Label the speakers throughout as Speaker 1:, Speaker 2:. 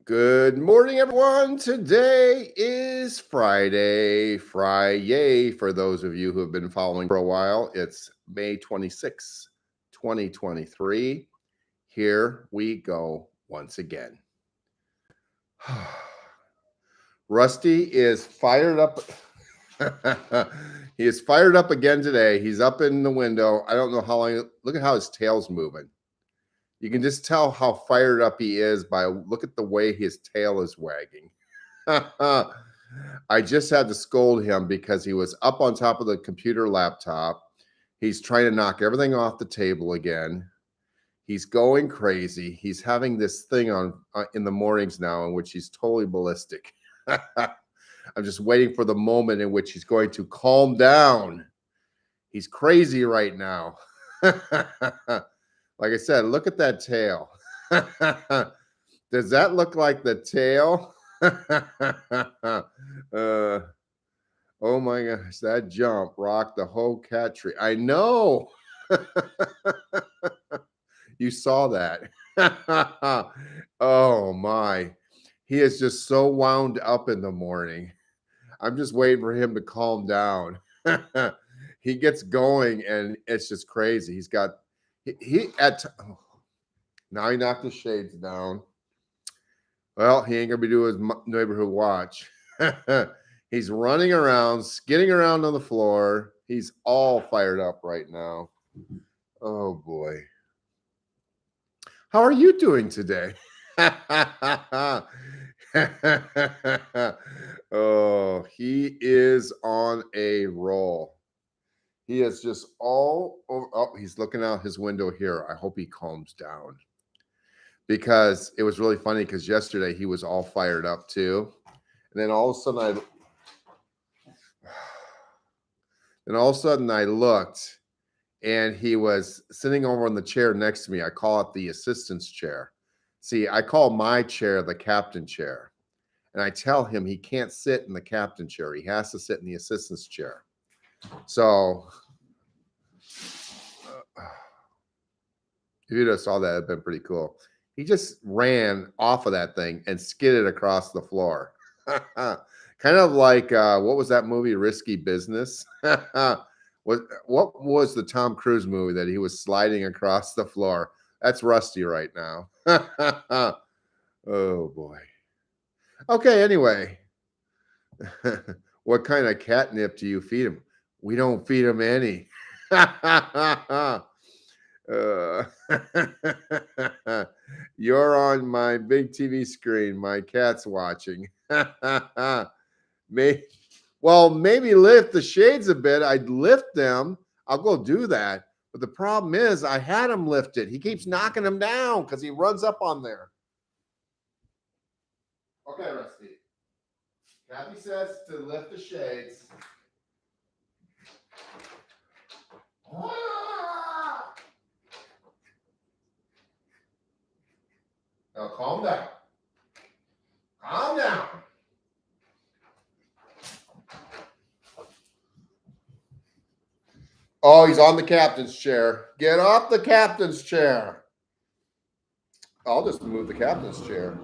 Speaker 1: Good morning, everyone. Today is Friday for those of you who have been following for a while. It's May 26th, 2023. Here we go once again. Rusty is fired up. He is fired up again today. He's up in the window. I don't know how long. Look at how his tail's moving. You can just tell how fired up he is by look at the way his tail is wagging. I just had to scold him because he was up on top of the computer laptop. He's trying to knock everything off the table again. He's going crazy. He's having this thing on in the mornings now in which he's totally ballistic. I'm just waiting for the moment in which he's going to calm down. He's crazy right now. Like I said, look at that tail. Does that look like the tail? Oh my gosh, that jump rocked the whole cat tree. I know. You saw that. Oh my. He is just so wound up in the morning. I'm just waiting for him to calm down. He gets going and it's just crazy. He's got now he knocked the shades down. Well, he ain't gonna be doing his neighborhood watch. He's running around, skidding around on the floor. He's all fired up right now. Oh boy. How are you doing today? Oh, he is on a roll. He is just all over. Oh, he's looking out his window here. I hope he calms down. Because it was really funny because yesterday he was all fired up too. And then all of a sudden I looked and he was sitting over on the chair next to me. I call it the assistant's chair. See, I call my chair the captain chair. And I tell him he can't sit in the captain chair. He has to sit in the assistant's chair. So if you just saw that, it'd been pretty cool. He just ran off of that thing and skidded across the floor. Kind of like, what was that movie, Risky Business? What was the Tom Cruise movie that he was sliding across the floor? That's Rusty right now. Oh, boy. Okay, anyway. What kind of catnip do you feed him? We don't feed him any. You're on my big TV screen. My cat's watching. Maybe lift the shades a bit. I'd lift them. I'll go do that. But the problem is I had him lifted. He keeps knocking them down because he runs up on there. Okay, Rusty. Kathy says to lift the shades. Now calm down. Calm down. Oh, he's on the captain's chair. Get off the captain's chair. I'll just move the captain's chair.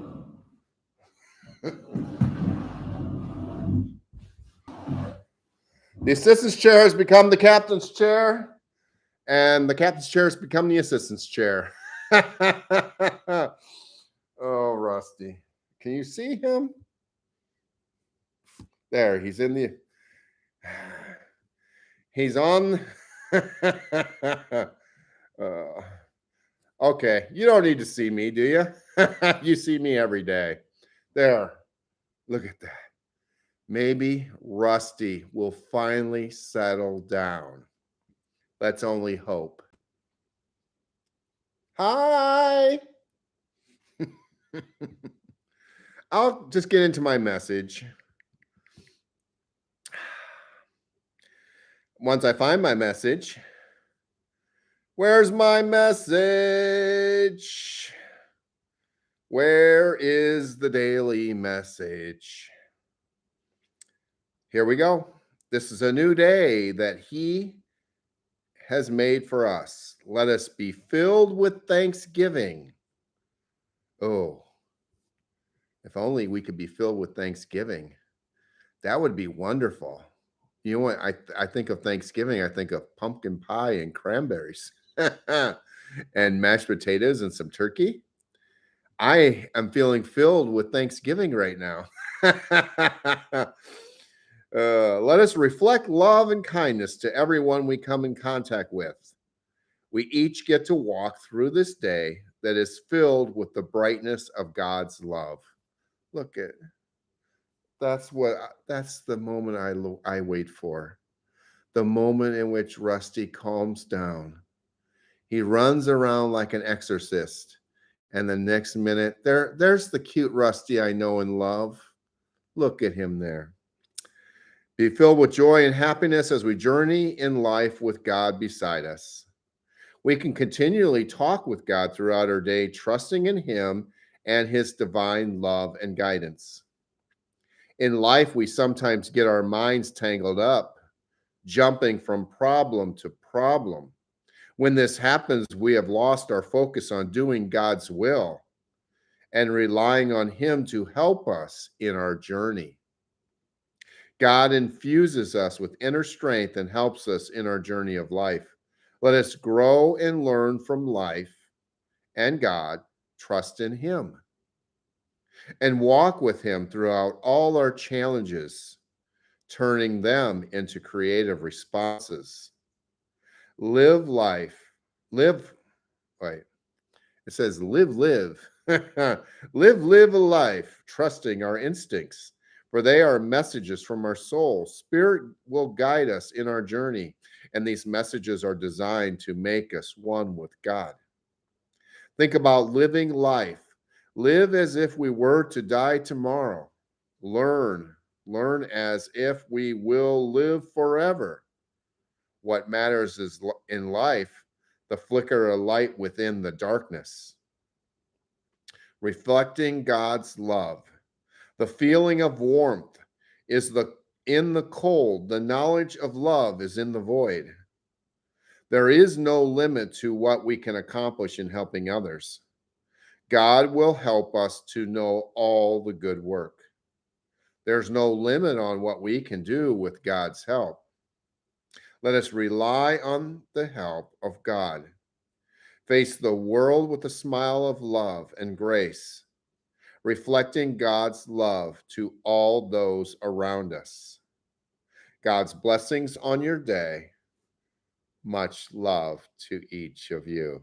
Speaker 1: The assistant's chair has become the captain's chair, and the captain's chair has become the assistant's chair. Oh, Rusty. Can you see him? There, he's in the... He's on... Okay, you don't need to see me, do you? You see me every day. There, look at that. Maybe Rusty will finally settle down. Let's only hope. Hi! I'll just get into my message. Once I find my message, where's my message? Where is the daily message? Here we go. This is a new day that he has made for us. Let us be filled with thanksgiving. Oh, If only we could be filled with thanksgiving. That would be wonderful. You know what? I think of Thanksgiving, I think of pumpkin pie and cranberries and mashed potatoes and some turkey. I am feeling filled with Thanksgiving right now. Let us reflect love and kindness to everyone we come in contact with. We each get to walk through this day that is filled with the brightness of God's love. Look at that's the moment I wait for. The moment in which Rusty calms down. He runs around like an exorcist, and the next minute there's the cute Rusty I know and love. Look at him there. Be filled with joy and happiness as we journey in life with God beside us. We can continually talk with God throughout our day, trusting in Him and His divine love and guidance. In life, we sometimes get our minds tangled up, jumping from problem to problem. When this happens, we have lost our focus on doing God's will and relying on Him to help us in our journey. God infuses us with inner strength and helps us in our journey of life. Let us grow and learn from life and God, trust in Him, and walk with Him throughout all our challenges, turning them into creative responses. Live life, live, wait, it says live. Live a life, trusting our instincts, for they are messages from our soul. Spirit will guide us in our journey, and these messages are designed to make us one with God. Think about living life. Live as if we were to die tomorrow. Learn as if we will live forever. What matters is in life, the flicker of light within the darkness. Reflecting God's love. The feeling of warmth is in the cold. The knowledge of love is in the void. There is no limit to what we can accomplish in helping others. God will help us to know all the good work. There's no limit on what we can do with God's help. Let us rely on the help of God. Face the world with a smile of love and grace, reflecting God's love to all those around us. God's blessings on your day. Much love to each of you.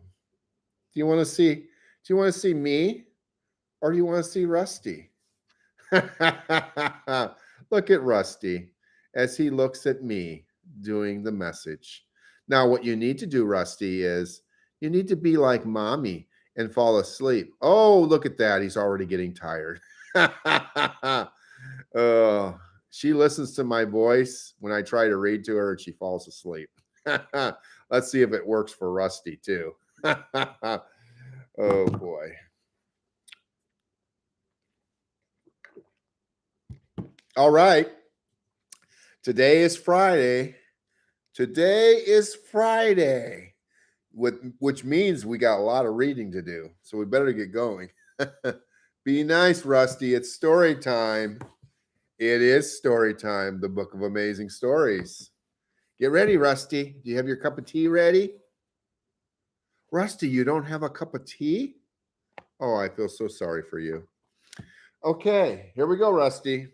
Speaker 1: Do you want to see me or do you want to see Rusty? Look at Rusty as he looks at me doing the message. Now, what you need to do, Rusty, is you need to be like mommy and fall asleep. Oh, look at that. He's already getting tired. Oh, she listens to my voice when I try to read to her and she falls asleep. Let's see if it works for Rusty, too. Oh, boy. All right. Today is Friday. Today is Friday, which means we got a lot of reading to do. So we better get going. Be nice, Rusty. It's story time. It is story time, the book of amazing stories. Get ready, Rusty. Do you have your cup of tea ready? Rusty, you don't have a cup of tea? Oh, I feel so sorry for you. Okay, here we go, Rusty.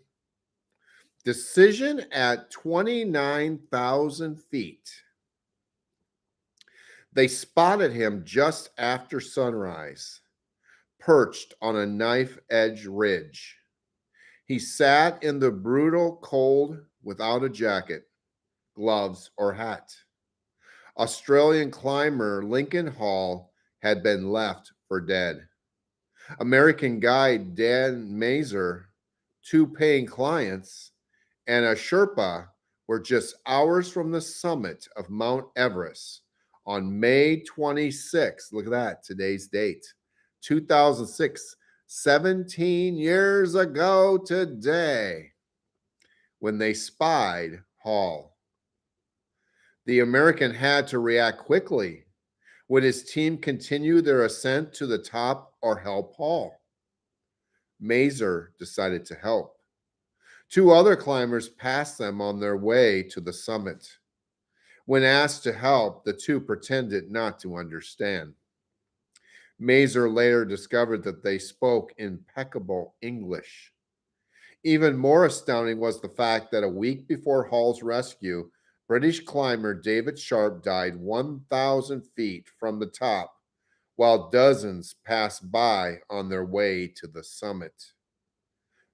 Speaker 1: Decision at 29,000 feet. They spotted him just after sunrise, perched on a knife-edge ridge. He sat in the brutal cold without a jacket, gloves, or hat. Australian climber Lincoln Hall had been left for dead. American guide Dan Mazer, 2 paying clients, and a Sherpa were just hours from the summit of Mount Everest on May 26th. Look at that, today's date, 2006, 17 years ago today, when they spied Hall. The American had to react quickly. Would his team continue their ascent to the top or help Hall? Mazer decided to help. Two other climbers passed them on their way to the summit. When asked to help, the two pretended not to understand. Mazer later discovered that they spoke impeccable English. Even more astounding was the fact that a week before Hall's rescue, British climber David Sharp died 1,000 feet from the top, while dozens passed by on their way to the summit.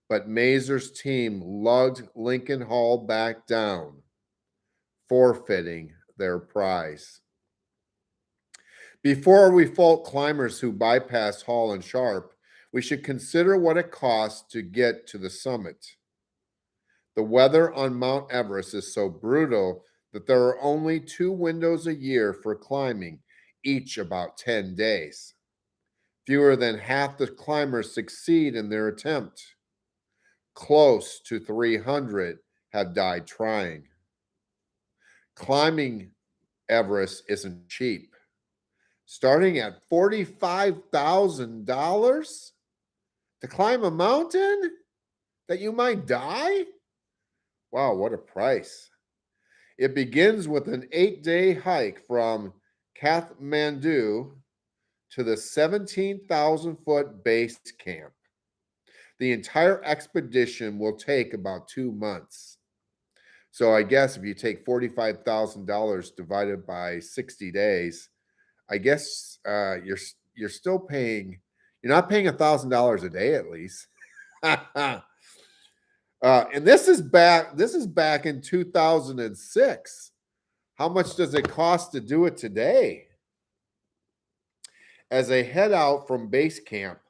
Speaker 1: But Mazer's team lugged Lincoln Hall back down, forfeiting their prize. Before we fault climbers who bypass Hall and Sharp, we should consider what it costs to get to the summit. The weather on Mount Everest is so brutal that there are only 2 windows a year for climbing, each about 10 days. Fewer than half the climbers succeed in their attempt. Close to 300 have died trying. Climbing Everest isn't cheap. Starting at $45,000 to climb a mountain that you might die? Wow, what a price. It begins with an 8-day hike from Kathmandu to the 17,000-foot base camp. The entire expedition will take about 2 months. So I guess if you take $45,000 divided by 60 days, I guess you're still paying. You're not paying $1,000 a day at least. And this is back. This is back in 2006. How much does it cost to do it today? As I head out from base camp,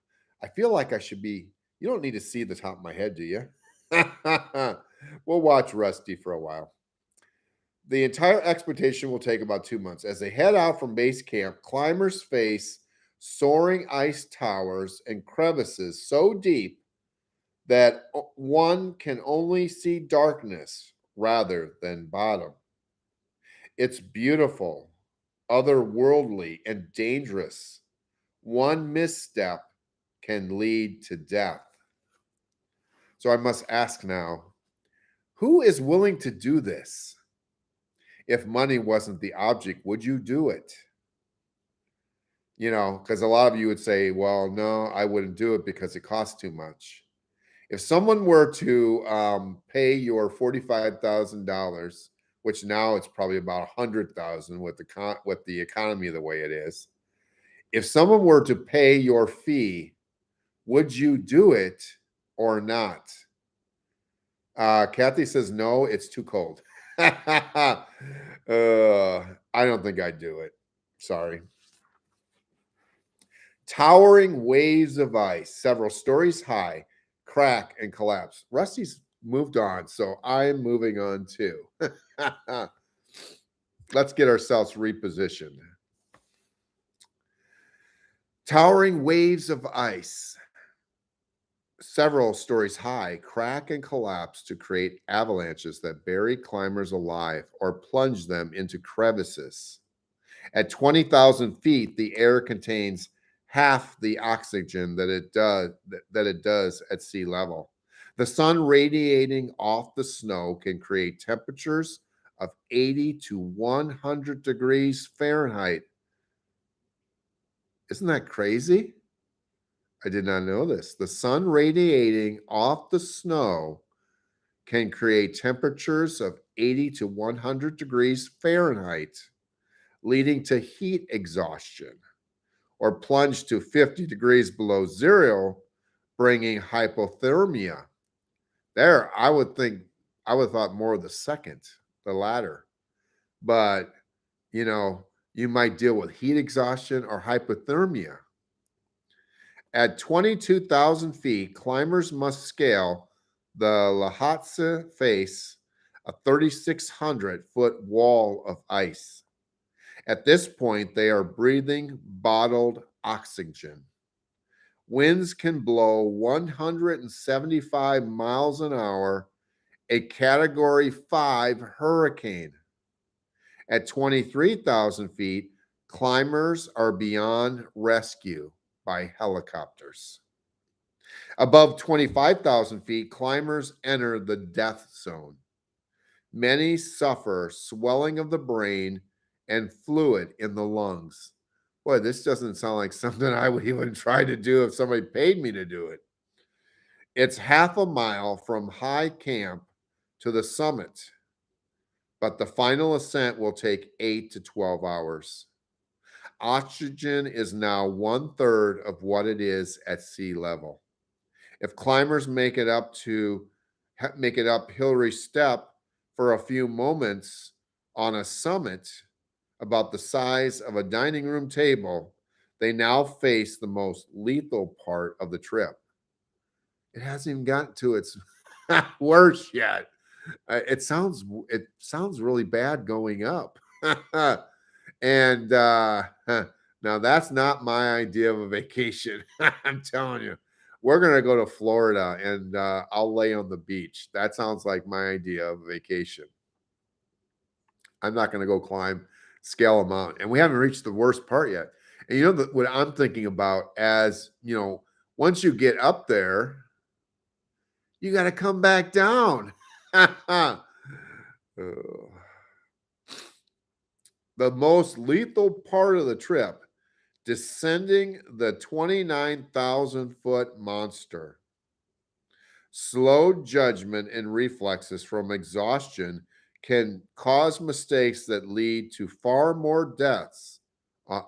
Speaker 1: I feel like I should be. You don't need to see the top of my head, do you? We'll watch Rusty for a while. The entire expedition will take about 2 months. As they head out from base camp, climbers face soaring ice towers and crevices so deep that one can only see darkness rather than bottom. It's beautiful, otherworldly, and dangerous. One misstep can lead to death. So I must ask now, who is willing to do this? If money wasn't the object, would you do it? Because a lot of you would say, well, no, I wouldn't do it because it costs too much. If someone were to pay your $45,000, which now it's probably about $100,000 with the economy the way it is, if someone were to pay your fee, would you do it or not? Kathy says no, it's too cold. I don't think I'd do it. Sorry. Towering waves of ice, several stories high, crack and collapse. Rusty's moved on, so I'm moving on too. Let's get ourselves repositioned. Towering waves of ice, several stories high, crack and collapse to create avalanches that bury climbers alive or plunge them into crevices. At 20,000 feet, the air contains half the oxygen that it does at sea level. The sun radiating off the snow can create temperatures of 80 to 100 degrees Fahrenheit. Isn't that crazy? I did not know this. The sun radiating off the snow can create temperatures of 80 to 100 degrees Fahrenheit, leading to heat exhaustion, or plunge to 50 degrees below zero, bringing hypothermia. There, I would have thought more of the second, the latter. But, you might deal with heat exhaustion or hypothermia. At 22,000 feet, climbers must scale the Lhotse face, a 3,600-foot wall of ice. At this point, they are breathing bottled oxygen. Winds can blow 175 miles an hour, a Category 5 hurricane. At 23,000 feet, climbers are beyond rescue by helicopters. Above 25,000 feet, climbers enter the death zone. Many suffer swelling of the brain and fluid in the lungs. Boy, this doesn't sound like something I would even try to do if somebody paid me to do it. It's half a mile from high camp to the summit, but the final ascent will take 8 to 12 hours. Oxygen is now one third of what it is at sea level. If climbers make it up Hillary Step for a few moments on a summit about the size of a dining room table, they now face the most lethal part of the trip. It hasn't even gotten to its worst yet. It sounds really bad going up. And now that's not my idea of a vacation. I'm telling you, we're gonna go to Florida and I'll lay on the beach. That sounds like my idea of a vacation. I'm not gonna go climb scale a mountain, and we haven't reached the worst part yet. And you know what I'm thinking about, as you know, once you get up there, you got to come back down. Oh. The most lethal part of the trip, descending the 29,000-foot monster. Slow judgment and reflexes from exhaustion can cause mistakes that lead to far more deaths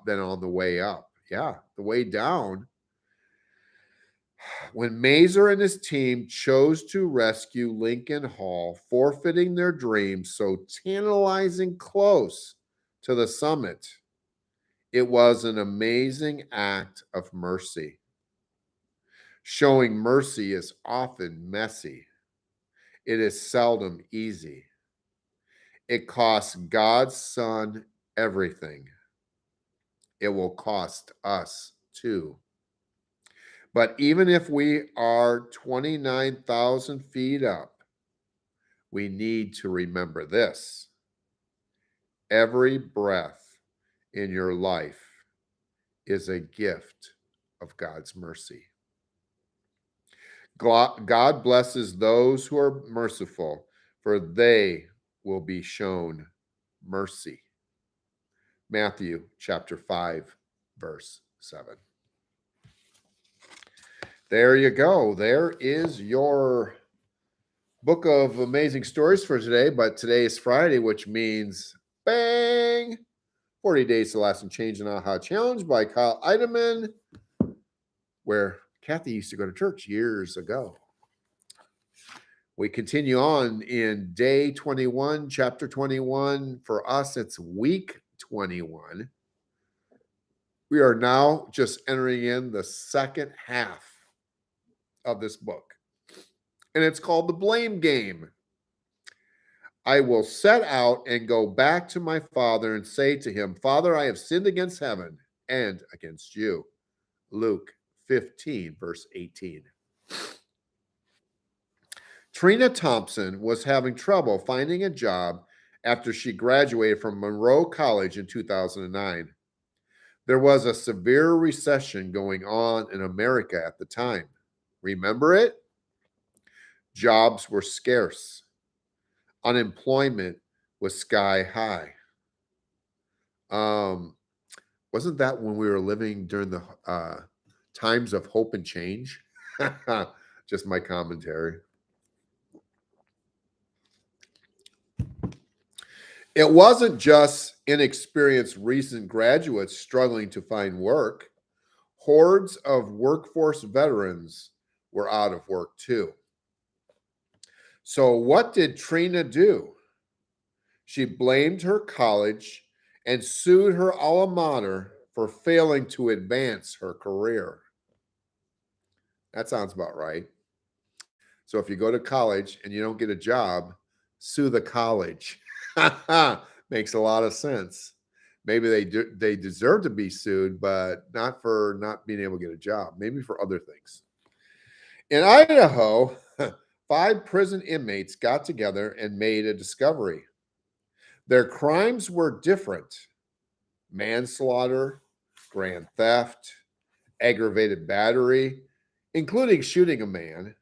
Speaker 1: than on the way up. Yeah, the way down. When Mazer and his team chose to rescue Lincoln Hall, forfeiting their dreams so tantalizing close to the summit, it was an amazing act of mercy. Showing mercy is often messy. It is seldom easy. It costs God's Son everything. It will cost us too. But even if we are 29,000 feet up, we need to remember this: every breath in your life is a gift of God's mercy. God blesses those who are merciful, for they will be shown mercy. Matthew chapter 5, verse 7. There you go. There is your book of amazing stories for today. But today is Friday, which means bang! 40 Days to Last and Change an Aha Challenge by Kyle Eidemann, where Kathy used to go to church years ago. We continue on in day 21, chapter 21. For us, it's week 21. We are now just entering in the second half of this book, and it's called The Blame Game. I will set out and go back to my father and say to him, Father, I have sinned against heaven and against you. Luke 15, verse 18. Trina Thompson was having trouble finding a job after she graduated from Monroe College in 2009. There was a severe recession going on in America at the time. Remember it? Jobs were scarce. Unemployment was sky high. Wasn't that when we were living during the times of hope and change? Just my commentary. It wasn't just inexperienced recent graduates struggling to find work. Hordes of workforce veterans were out of work too. So what did Trina do? She blamed her college and sued her alma mater for failing to advance her career. That sounds about right. So if you go to college and you don't get a job, sue the college. Makes a lot of sense. Maybe they deserve to be sued, but not for not being able to get a job. Maybe for other things. In Idaho, 5 prison inmates got together and made a discovery. Their crimes were different: manslaughter, grand theft, aggravated battery, including shooting a man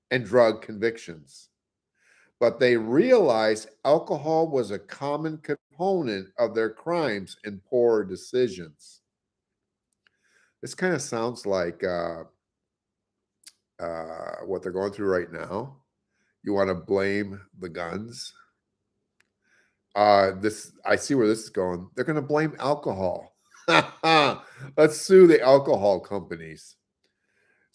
Speaker 1: and drug convictions. But they realized alcohol was a common component of their crimes and poor decisions. This kind of sounds like what they're going through right now. You want to blame the guns. This I see where this is going. They're going to blame alcohol. Let's sue the alcohol companies.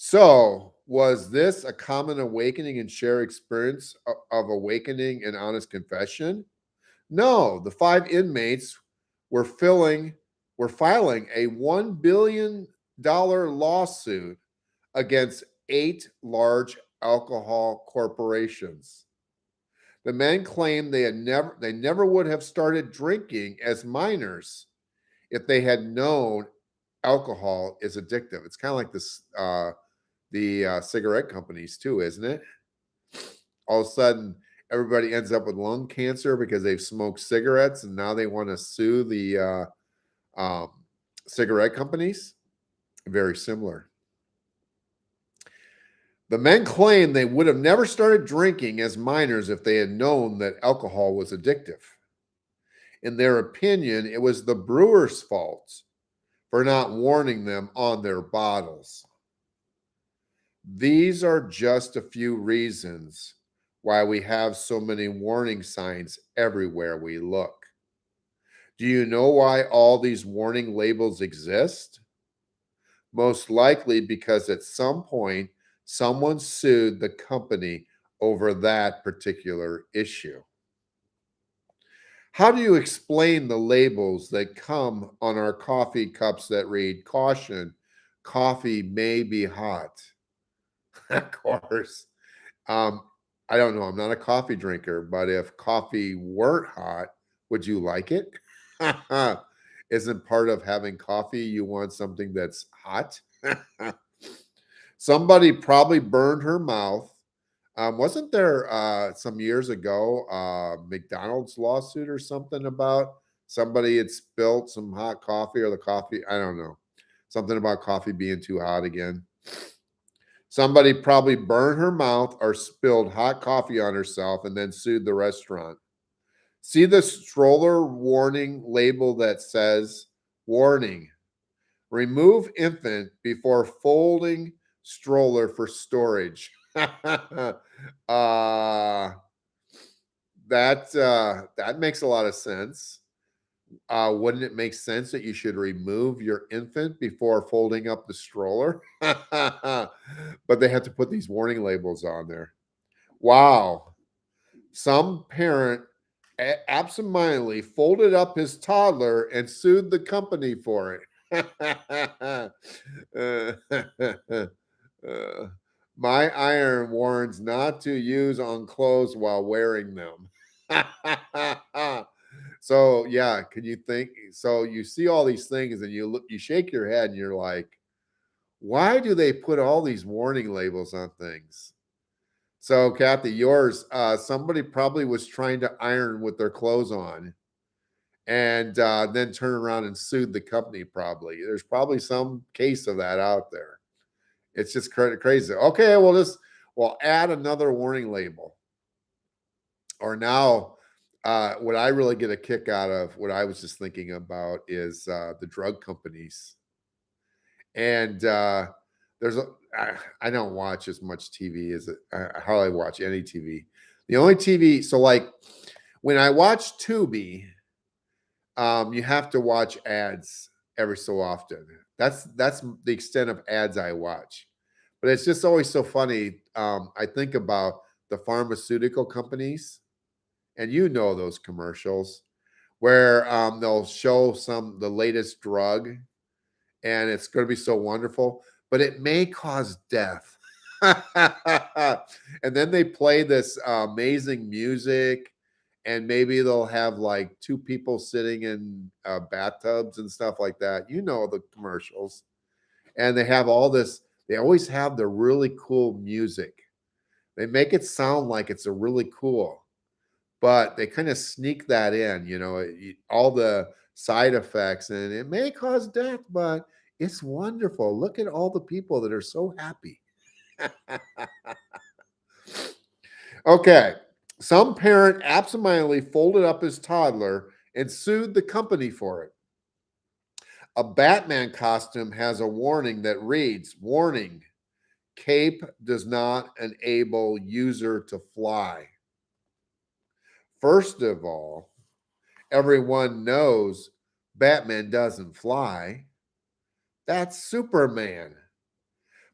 Speaker 1: So, was this a common awakening and shared experience of awakening and honest confession? No, the five inmates were filling were filing a $1 billion lawsuit against eight large alcohol corporations. The men claimed they never would have started drinking as minors if they had known alcohol is addictive. It's kind of like this the cigarette companies too, isn't it? All of a sudden, everybody ends up with lung cancer because they've smoked cigarettes, and now they want to sue the cigarette companies. Very similar. The men claim they would have never started drinking as minors if they had known that alcohol was addictive. In their opinion, it was the brewer's fault for not warning them on their bottles. These are just a few reasons why we have so many warning signs everywhere we look. Do you know why all these warning labels exist? Most likely because at some point someone sued the company over that particular issue. How do you explain the labels that come on our coffee cups that read, "Caution, coffee may be hot"? Of course. Um, I don't know. I'm not a coffee drinker, but if coffee weren't hot, would you like it? Isn't part of having coffee you want something that's hot? Somebody probably burned her mouth. Wasn't there some years ago McDonald's lawsuit or something about somebody had spilled some hot coffee or the coffee? I don't know. Something about coffee being too hot again. Somebody probably burned her mouth or spilled hot coffee on herself and then sued the restaurant. See the stroller warning label that says, "Warning, remove infant before folding stroller for storage." uh, that makes a lot of sense. Wouldn't it make sense that you should remove your infant before folding up the stroller? But they have to put these warning labels on there. Wow. Some parent absentmindedly folded up his toddler and sued the company for it. Uh, my iron warns not to use on clothes while wearing them. So yeah, can you think? So you see all these things and you shake your head and you're like, why do they put all these warning labels on things? So Kathy, yours, somebody probably was trying to iron with their clothes on and then turn around and sued the company. Probably there's probably some case of that out there. It's just crazy. Okay, we'll add another warning label. Or now, what I really get a kick out of, what I was just thinking about, is the drug companies. And there's a, I don't watch as much TV as I hardly watch any TV. The only TV, so like when I watch Tubi, you have to watch ads every so often. That's the extent of ads I watch. But it's just always so funny. I think about the pharmaceutical companies, and you know those commercials where they'll show the latest drug, and it's going to be so wonderful, but it may cause death. And then they play this amazing music, and maybe they'll have like two people sitting in bathtubs and stuff like that. You know the commercials, and they have all this. They always have the really cool music. They make it sound like it's a really cool, but they kind of sneak that in, all the side effects, and it may cause death, but it's wonderful. Look at all the people that are so happy. Okay. Some parent absentmindedly folded up his toddler and sued the company for it. A Batman costume has a warning that reads, "Warning, cape does not enable user to fly." First of all, everyone knows Batman doesn't fly. That's Superman.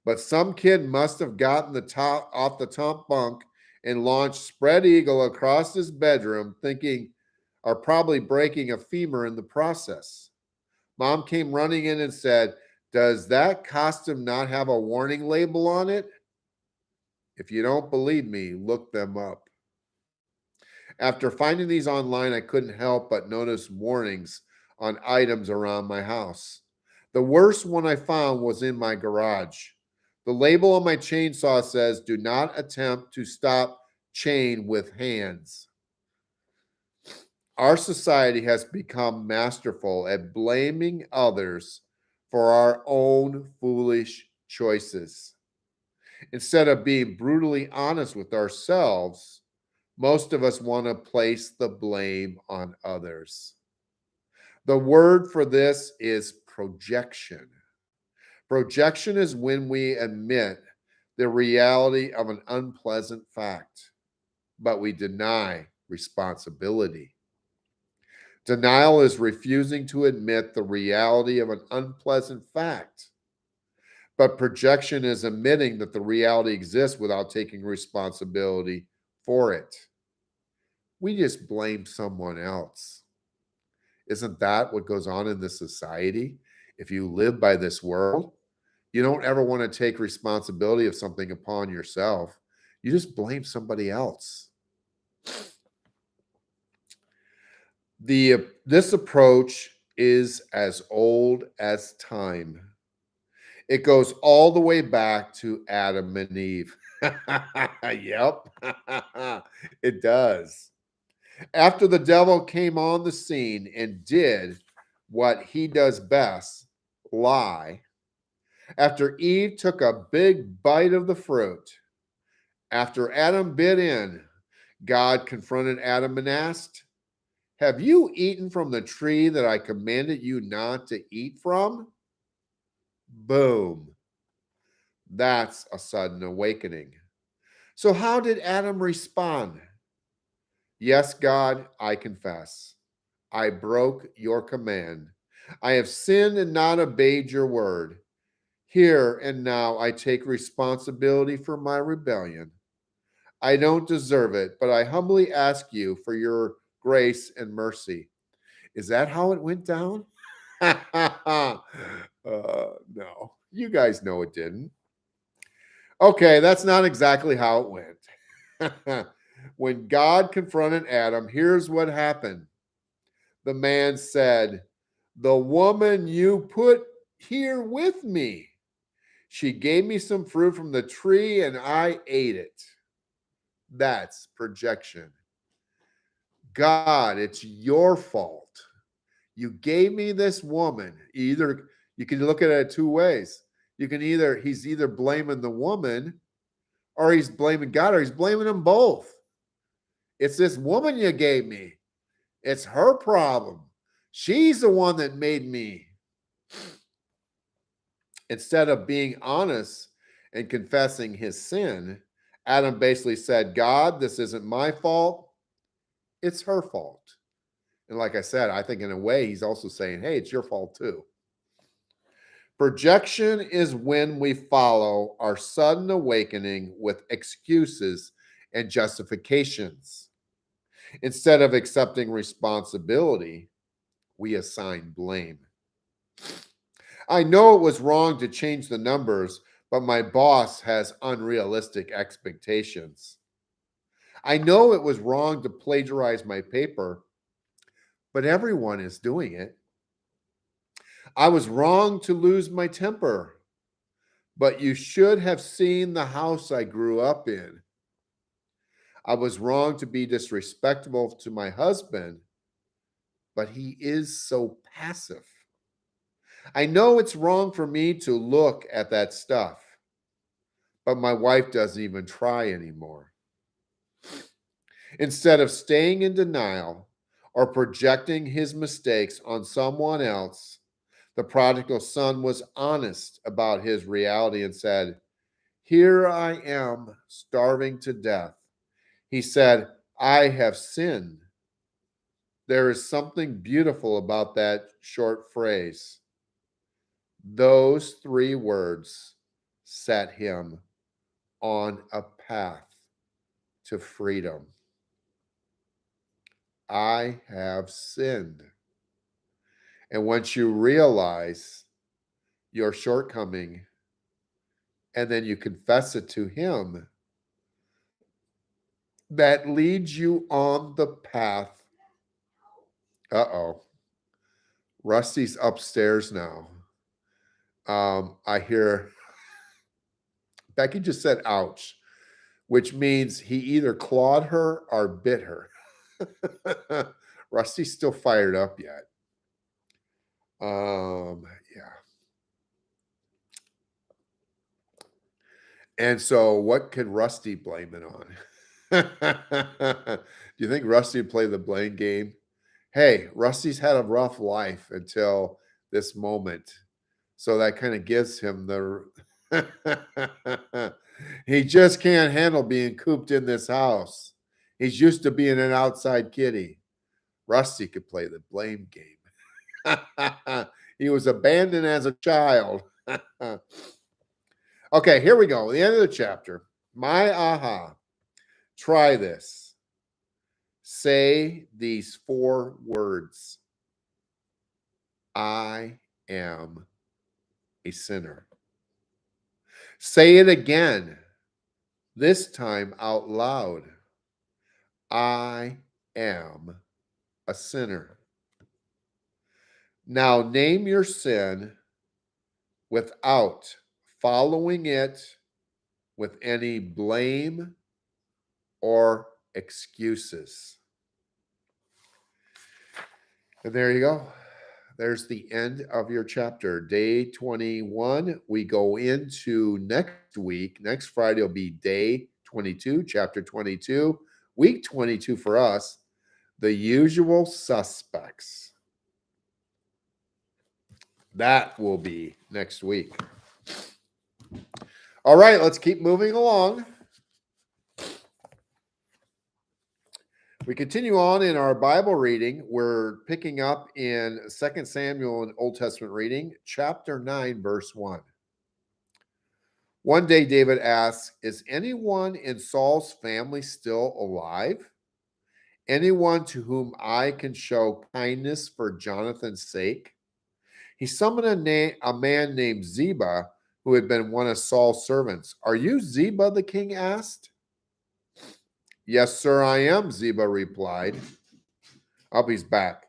Speaker 1: But some kid must have gotten the top off the top bunk and launched spread eagle across his bedroom, thinking are probably breaking a femur in the process. Mom came running in and said, "Does that costume not have a warning label on it?" If you don't believe me, look them up. After finding these online, I couldn't help but notice warnings on items around my house. The worst one I found was in my garage. The label on my chainsaw says, "Do not attempt to stop chain with hands." Our society has become masterful at blaming others for our own foolish choices. Instead of being brutally honest with ourselves, most of us want to place the blame on others. The word for this is projection. Projection is when we admit the reality of an unpleasant fact, but we deny responsibility. Denial is refusing to admit the reality of an unpleasant fact, but projection is admitting that the reality exists without taking responsibility for it. We just blame someone else. Isn't that what goes on in this society? If you live by this world, you don't ever want to take responsibility of something upon yourself. You just blame somebody else. This approach is as old as time. It goes all the way back to Adam and Eve. Yep, it does. After the devil came on the scene and did what he does best, lie, after Eve took a big bite of the fruit, after Adam bit in, God confronted Adam and asked, "Have you eaten from the tree that I commanded you not to eat from?" Boom. That's a sudden awakening. So, how did Adam respond? "Yes, God, I confess. I broke your command. I have sinned and not obeyed your word. Here and now I take responsibility for my rebellion. I don't deserve it, but I humbly ask you for your grace and mercy." Is that how it went down? No, you guys know it didn't. Okay, that's not exactly how it went. When God confronted Adam, here's what happened. The man said, "The woman you put here with me, she gave me some fruit from the tree and I ate it." That's projection. God, it's your fault. You gave me this woman. Either you can look at it two ways. He's either blaming the woman or he's blaming God or he's blaming them both. It's this woman you gave me. It's her problem. She's the one that made me. Instead of being honest and confessing his sin, Adam basically said, "God, this isn't my fault. It's her fault." And like I said, I think in a way he's also saying, "Hey, it's your fault too." Projection is when we follow our sudden awakening with excuses and justifications. Instead of accepting responsibility, we assign blame. I know it was wrong to change the numbers, but my boss has unrealistic expectations. I know it was wrong to plagiarize my paper, but everyone is doing it. I was wrong to lose my temper, but you should have seen the house I grew up in. I was wrong to be disrespectful to my husband, but he is so passive. I know it's wrong for me to look at that stuff, but my wife doesn't even try anymore. Instead of staying in denial or projecting his mistakes on someone else, the prodigal son was honest about his reality and said, "Here I am, starving to death." He said, "I have sinned." There is something beautiful about that short phrase. Those three words set him on a path to freedom. I have sinned. And once you realize your shortcoming and then you confess it to him, that leads you on the path. Uh-oh. Rusty's upstairs now. I hear Becky just said ouch, which means he either clawed her or bit her. Rusty's still fired up yet. Yeah. And so what could Rusty blame it on? Do you think Rusty would play the blame game? Hey, Rusty's had a rough life until this moment. So that kind of gives him the he just can't handle being cooped in this house. He's used to being an outside kitty. Rusty could play the blame game. He was abandoned as a child. Okay, here we go. The end of the chapter. My aha. Try this. Say these 4 words. I am a sinner. Say it again, this time out loud. I am a sinner. Now name your sin without following it with any blame or excuses. And there you go. There's the end of your chapter. Day 21. We go into next week. Next Friday will be day 22, chapter 22. Week 22 for us, the usual suspects. That will be next week. All right, let's keep moving along. We continue on in our Bible reading. We're picking up in 2 Samuel in Old Testament reading, chapter 9, verse 1. One day David asks, "Is anyone in Saul's family still alive? Anyone to whom I can show kindness for Jonathan's sake?" He summoned a man named Ziba, who had been one of Saul's servants. "Are you Ziba?" the king asked. "Yes, sir, I am," Ziba replied. Up, he's back.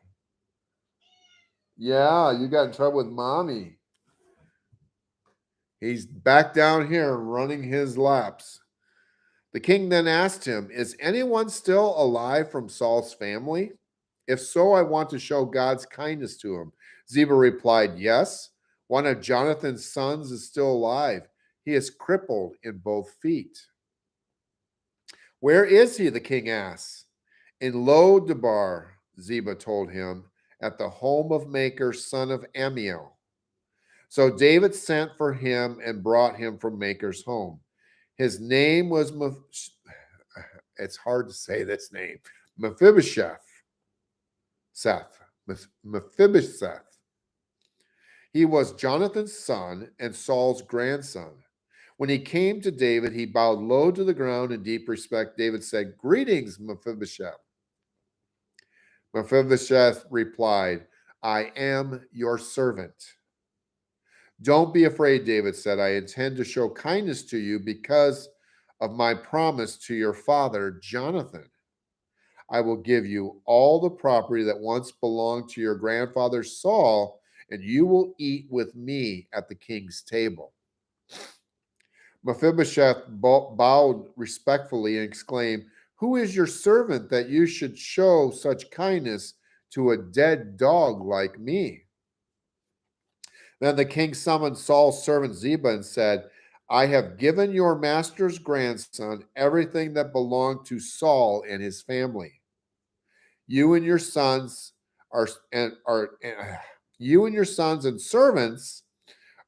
Speaker 1: "Yeah, you got in trouble with mommy." He's back down here running his laps. The king then asked him, "Is anyone still alive from Saul's family? If so, I want to show God's kindness to him." Ziba replied, "Yes, one of Jonathan's sons is still alive. He is crippled in both feet." "Where is he?" the king asked. "In Lo-debar," Ziba told him, "at the home of Maker, son of Amiel." So David sent for him and brought him from Maker's home. His name was, it's hard to say this name, Mephibosheth. Mephibosheth. He was Jonathan's son and Saul's grandson. When he came to David, he bowed low to the ground in deep respect. David said, "Greetings, Mephibosheth." Mephibosheth replied, "I am your servant." "Don't be afraid," David said. "I intend to show kindness to you because of my promise to your father, Jonathan. I will give you all the property that once belonged to your grandfather Saul, and you will eat with me at the king's table." Mephibosheth bowed respectfully and exclaimed, "Who is your servant that you should show such kindness to a dead dog like me?" Then the king summoned Saul's servant Ziba and said, I have given your master's grandson everything that belonged to Saul and his family. You and your sons you and your sons and servants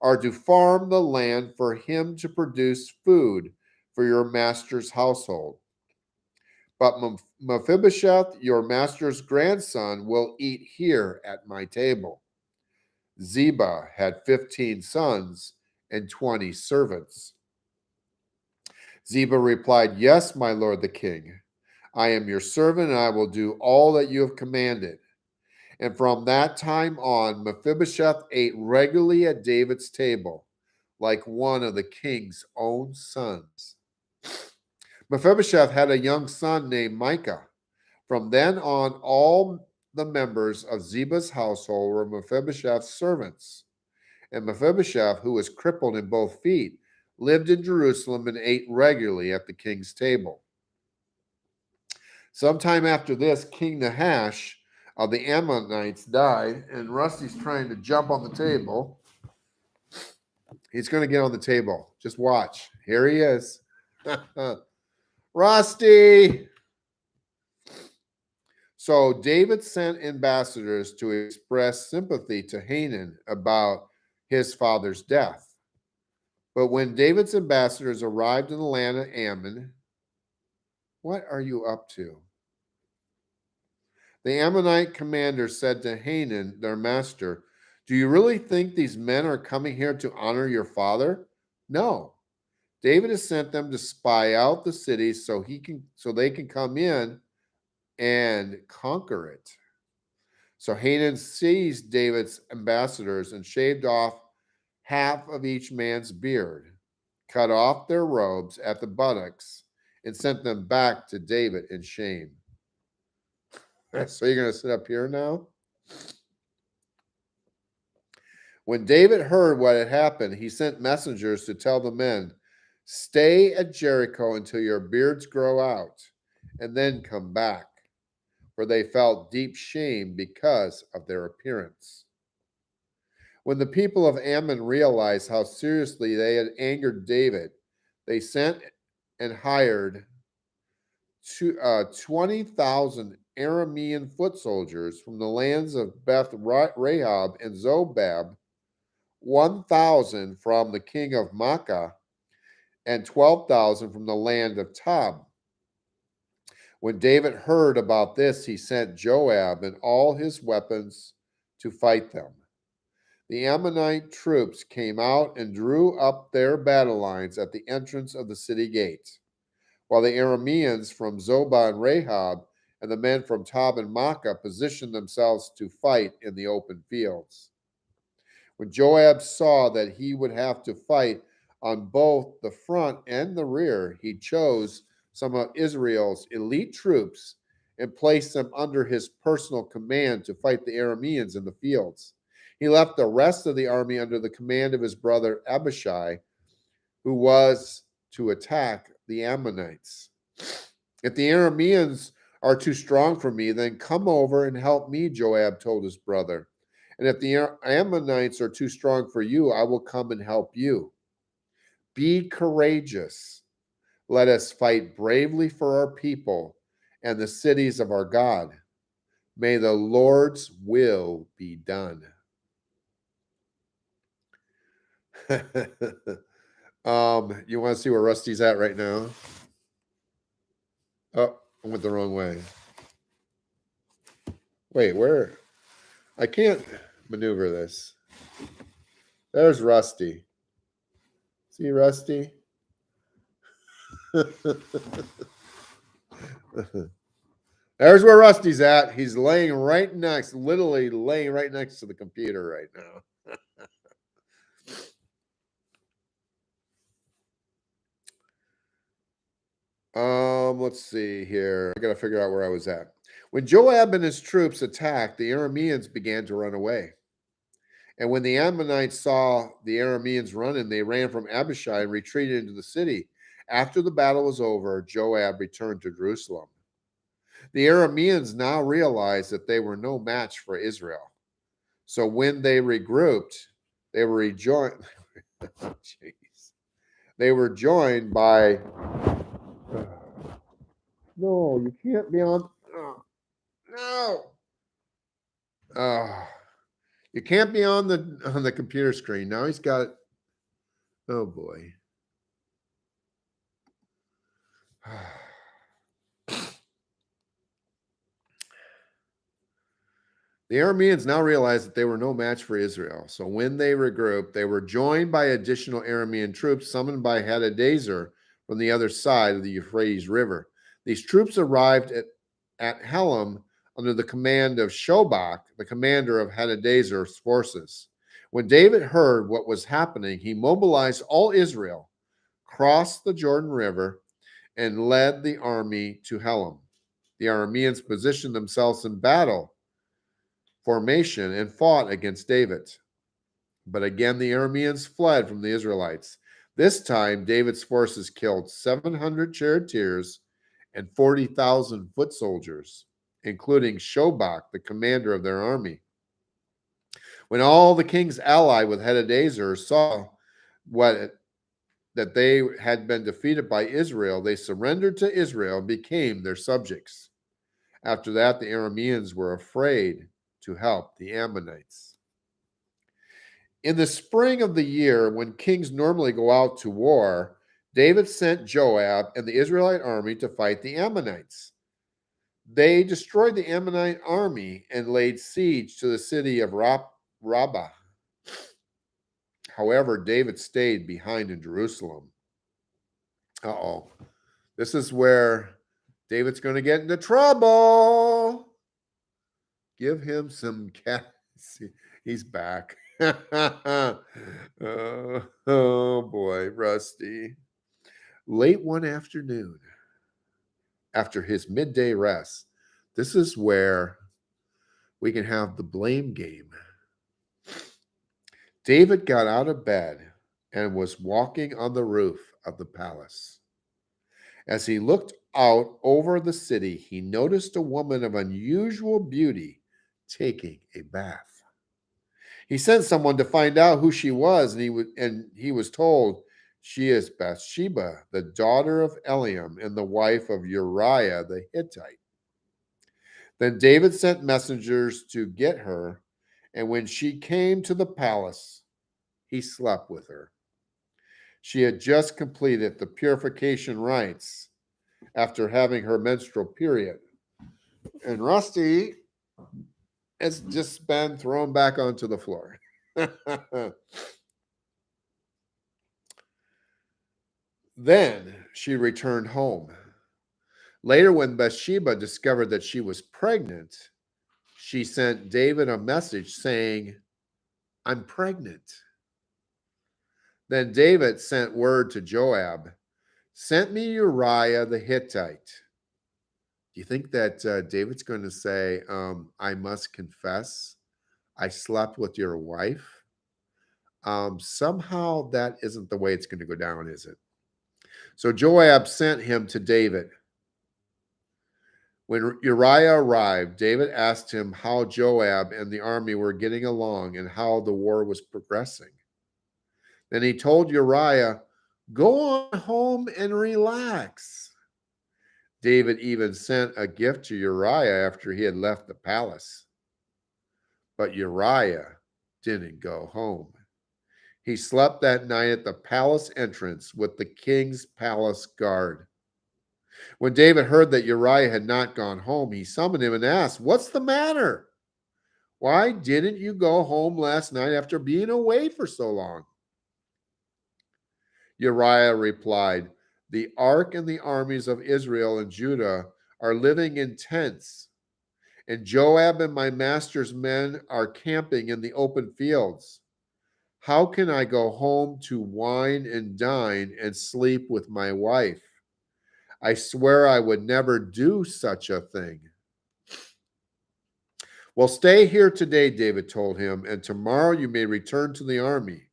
Speaker 1: are to farm the land for him to produce food for your master's household. But Mephibosheth, your master's grandson, will eat here at my table. Ziba had 15 sons and 20 servants. Ziba replied, Yes, my lord the king. I am your servant, and I will do all that you have commanded. And from that time on, Mephibosheth ate regularly at David's table, like one of the king's own sons. Mephibosheth had a young son named Micah. From then on, all the members of Ziba's household were Mephibosheth's servants. And Mephibosheth, who was crippled in both feet, lived in Jerusalem and ate regularly at the king's table. Sometime after this, King Nahash of the Ammonites died, and Rusty's trying to jump on the table. He's going to get on the table. Just watch. Here he is. Rusty! So David sent ambassadors to express sympathy to Hanan about his father's death. But when David's ambassadors arrived in the land of Ammon, what are you up to? The Ammonite commander said to Hanan, their master, Do you really think these men are coming here to honor your father? No. David has sent them to spy out the city so they can come in and conquer it. So Hanan seized David's ambassadors and shaved off half of each man's beard, cut off their robes at the buttocks, and sent them back to David in shame. So you're going to sit up here now? When David heard what had happened, he sent messengers to tell the men, Stay at Jericho until your beards grow out, and then come back. For they felt deep shame because of their appearance. When the people of Ammon realized how seriously they had angered David, they sent and hired 20,000 Aramean foot soldiers from the lands of Beth Rahab and Zobab, 1,000 from the king of Makkah, and 12,000 from the land of Tob. When David heard about this, he sent Joab and all his weapons to fight them. The Ammonite troops came out and drew up their battle lines at the entrance of the city gate, while the Arameans from Zobah and Rahab and the men from Tob and Makkah positioned themselves to fight in the open fields. When Joab saw that he would have to fight on both the front and the rear, he chose some of Israel's elite troops and placed them under his personal command to fight the Arameans in the fields. He left the rest of the army under the command of his brother Abishai, who was to attack the Ammonites. If the Arameans are too strong for me, then come over and help me, Joab told his brother. And if the Ammonites are too strong for you, I will come and help you. Be courageous. Let us fight bravely for our people and the cities of our God. May the Lord's will be done. You want to see where Rusty's at right now? Oh, I went the wrong way. Wait, where? I can't maneuver this. There's Rusty. See Rusty? There's where Rusty's at. He's literally laying right next to the computer right now. Let's see here. I got to figure out where I was at. When Joab and his troops attacked, the Arameans began to run away. And when the Ammonites saw the Arameans running, they ran from Abishai and retreated into the city. After the battle was over, Joab returned to Jerusalem. The Arameans now realized that they were no match for Israel. So when they regrouped, they were rejoined. Jeez. They were joined by. No, you can't be on. No. Uh, you can't be on the computer screen. Now he's got it. Oh boy. The Arameans now realized that they were no match for Israel. So when they regrouped, they were joined by additional Aramean troops summoned by Hadadezer from the other side of the Euphrates River. These troops arrived at Helam under the command of Shobach, the commander of Hadadezer's forces. When David heard what was happening, he mobilized all Israel, crossed the Jordan River, and led the army to Helam. The Arameans positioned themselves in battle formation and fought against David. But again, the Arameans fled from the Israelites. This time, David's forces killed 700 charioteers and 40,000 foot soldiers, including Shobach, the commander of their army. When all the kings allied with Hadadezer saw that they had been defeated by Israel, they surrendered to Israel and became their subjects. After that, the Arameans were afraid to help the Ammonites. In the spring of the year, when kings normally go out to war, David sent Joab and the Israelite army to fight the Ammonites. They destroyed the Ammonite army and laid siege to the city of Rabbah. However, David stayed behind in Jerusalem. Uh-oh. This is where David's going to get into trouble. Give him some cat. He's back. Oh boy, Rusty. Late one afternoon, after his midday rest, this is where we can have the blame game. David got out of bed and was walking on the roof of the palace. As he looked out over the city, he noticed a woman of unusual beauty taking a bath. He sent someone to find out who she was, and he was told she is Bathsheba, the daughter of Eliam and the wife of Uriah the Hittite. Then David sent messengers to get her, and when she came to the palace, he slept with her. She had just completed the purification rites after having her menstrual period. And Rusty has just been thrown back onto the floor. Then she returned home. Later, when Bathsheba discovered that she was pregnant, she sent David a message saying, "I'm pregnant." Then David sent word to Joab, "Sent me Uriah the Hittite." Do you think that David's going to say, "I must confess, I slept with your wife"? Somehow that isn't the way it's going to go down, is it? So Joab sent him to David. When Uriah arrived, David asked him how Joab and the army were getting along and how the war was progressing. Then he told Uriah, "Go on home and relax." David even sent a gift to Uriah after he had left the palace. But Uriah didn't go home. He slept that night at the palace entrance with the king's palace guard. When David heard that Uriah had not gone home, he summoned him and asked, "What's the matter? Why didn't you go home last night after being away for so long?" Uriah replied, "The ark and the armies of Israel and Judah are living in tents, and Joab and my master's men are camping in the open fields. How can I go home to wine and dine and sleep with my wife? I swear I would never do such a thing." "Well, stay here today," David told him, "and tomorrow you may return to the army."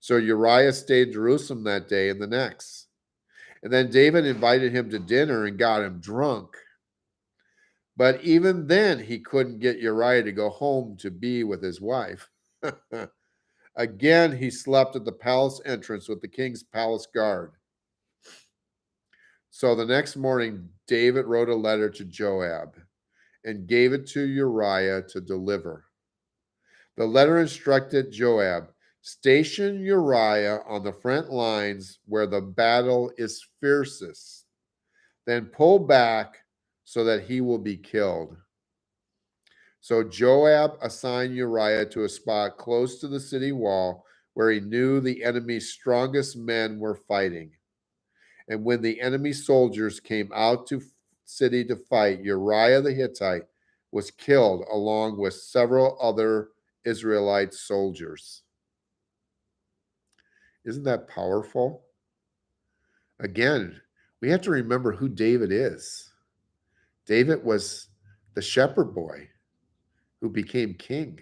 Speaker 1: So Uriah stayed in Jerusalem that day and the next. And then David invited him to dinner and got him drunk. But even then, he couldn't get Uriah to go home to be with his wife. Again, he slept at the palace entrance with the king's palace guard. So the next morning, David wrote a letter to Joab and gave it to Uriah to deliver. The letter instructed Joab, station Uriah on the front lines where the battle is fiercest, then pull back so that he will be killed. So Joab assigned Uriah to a spot close to the city wall where he knew the enemy's strongest men were fighting. And when the enemy soldiers came out to city to fight, Uriah the Hittite was killed along with several other Israelite soldiers. Isn't that powerful? Again, we have to remember who David is. David was the shepherd boy who became king,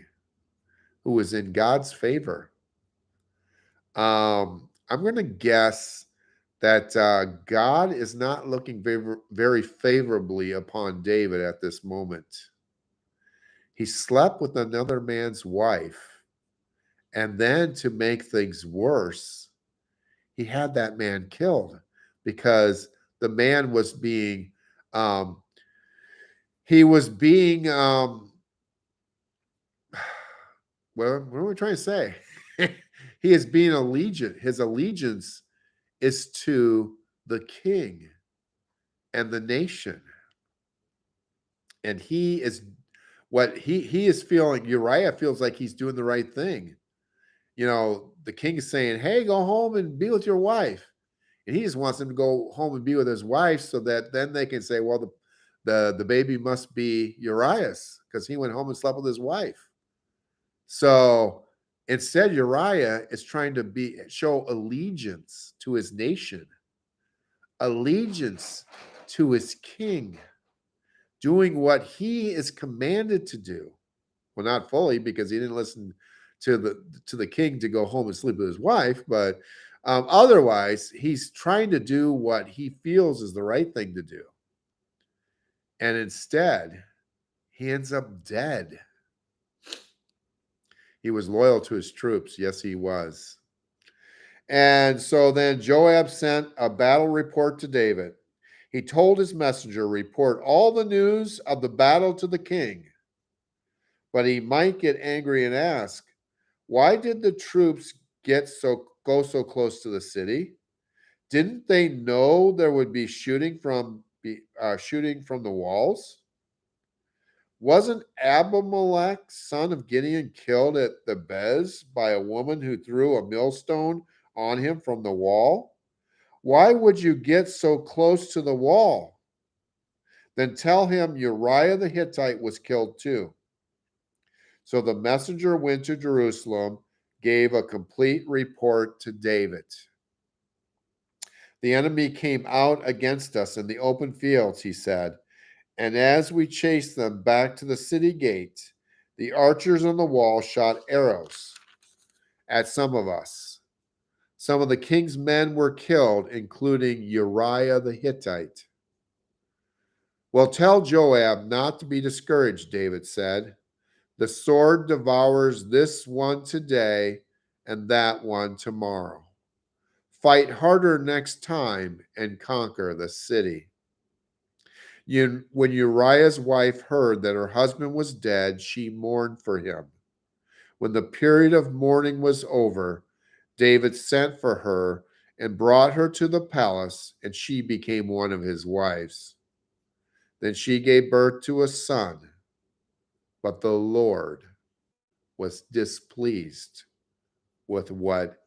Speaker 1: who was in God's favor. I'm going to guess that God is not looking very favorably upon David at this moment. He slept with another man's wife. And then to make things worse, he had that man killed because the man was being, he was being, well, what am I trying to say? He is being allegiant. His allegiance is to the king and the nation. And he is what he is feeling. Uriah feels like he's doing the right thing. You know, the king is saying, hey, go home and be with your wife. And he just wants him to go home and be with his wife so that then they can say, well, the baby must be Uriah's because he went home and slept with his wife. So instead, Uriah is trying to show allegiance to his nation, allegiance to his king, doing what he is commanded to do. Well, not fully because he didn't listen to the king to go home and sleep with his wife, but otherwise, he's trying to do what he feels is the right thing to do. And instead, he ends up dead. He was loyal to his troops. Yes, he was. And so then Joab sent a battle report to David. He told his messenger, report all the news of the battle to the king. But he might get angry and ask, why did the troops go so close to the city? Didn't they know there would be shooting from the walls? Wasn't Abimelech, son of Gideon, killed at the Bez by a woman who threw a millstone on him from the wall? Why would you get so close to the wall? Then tell him Uriah the Hittite was killed too. So the messenger went to Jerusalem, gave a complete report to David. The enemy came out against us in the open fields, he said, and as we chased them back to the city gate, the archers on the wall shot arrows at some of us. Some of the king's men were killed, including Uriah the Hittite. Well, tell Joab not to be discouraged, David said. The sword devours this one today and that one tomorrow. Fight harder next time and conquer the city. When Uriah's wife heard that her husband was dead, she mourned for him. When the period of mourning was over, David sent for her and brought her to the palace, and she became one of his wives. Then she gave birth to a son, but the Lord was displeased with what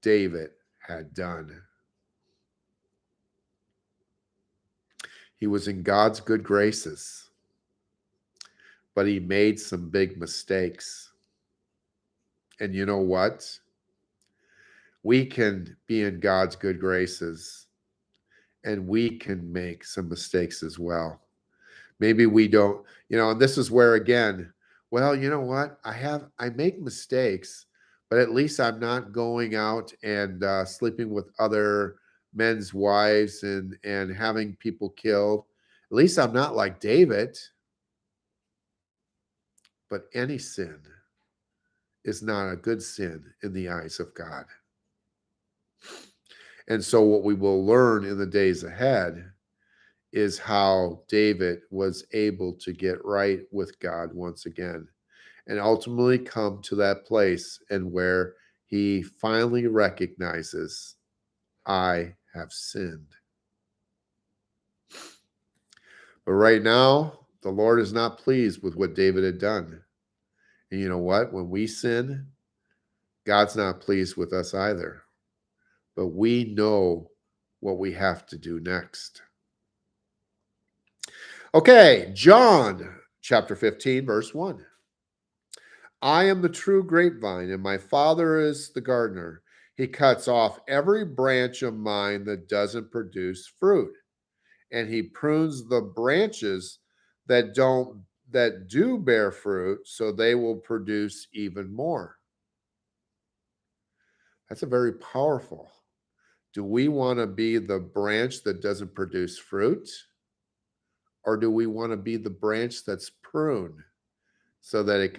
Speaker 1: David had done. He was in God's good graces, but he made some big mistakes. And you know what? We can be in God's good graces and we can make some mistakes as well. Maybe we don't, and this is where again, well, you know what? I make mistakes, but at least I'm not going out and sleeping with other men's wives and having people killed. At least I'm not like David. But any sin is not a good sin in the eyes of God. And so, what we will learn in the days ahead is how David was able to get right with God once again and ultimately come to that place and where he finally recognizes, I have sinned. But right now, the Lord is not pleased with what David had done. And you know what? When we sin, God's not pleased with us either. But we know what we have to do next. Okay, John chapter 15, verse 1. I am the true grapevine, and my Father is the gardener. He cuts off every branch of mine that doesn't produce fruit, and he prunes the branches that do bear fruit, so they will produce even more. That's a very powerful. Do we want to be the branch that doesn't produce fruit? Or do we want to be the branch that's pruned so that it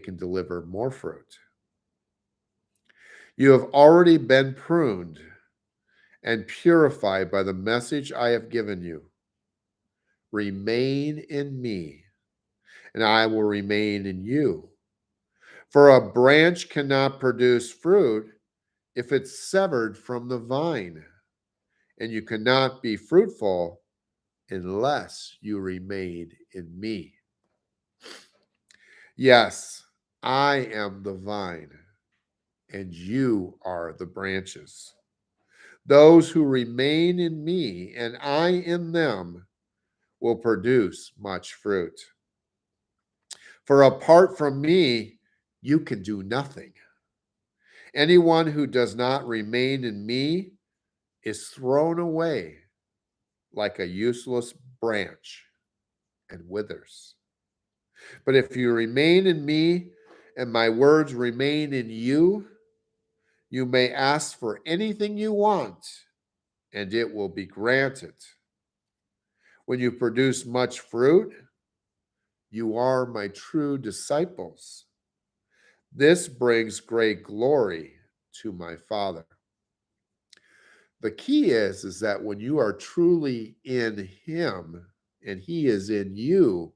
Speaker 1: can deliver more fruit? You have already been pruned and purified by the message I have given you. Remain in me, and I will remain in you. For a branch cannot produce fruit if it's severed from the vine, and you cannot be fruitful unless you remain in me. Yes, I am the vine, and you are the branches. Those who remain in me and I in them will produce much fruit. For apart from me, you can do nothing. Anyone who does not remain in me is thrown away like a useless branch and withers. But if you remain in me and my words remain in you, you may ask for anything you want, and it will be granted. When you produce much fruit, you are my true disciples. This brings great glory to my Father. The key is that when you are truly in him and he is in you,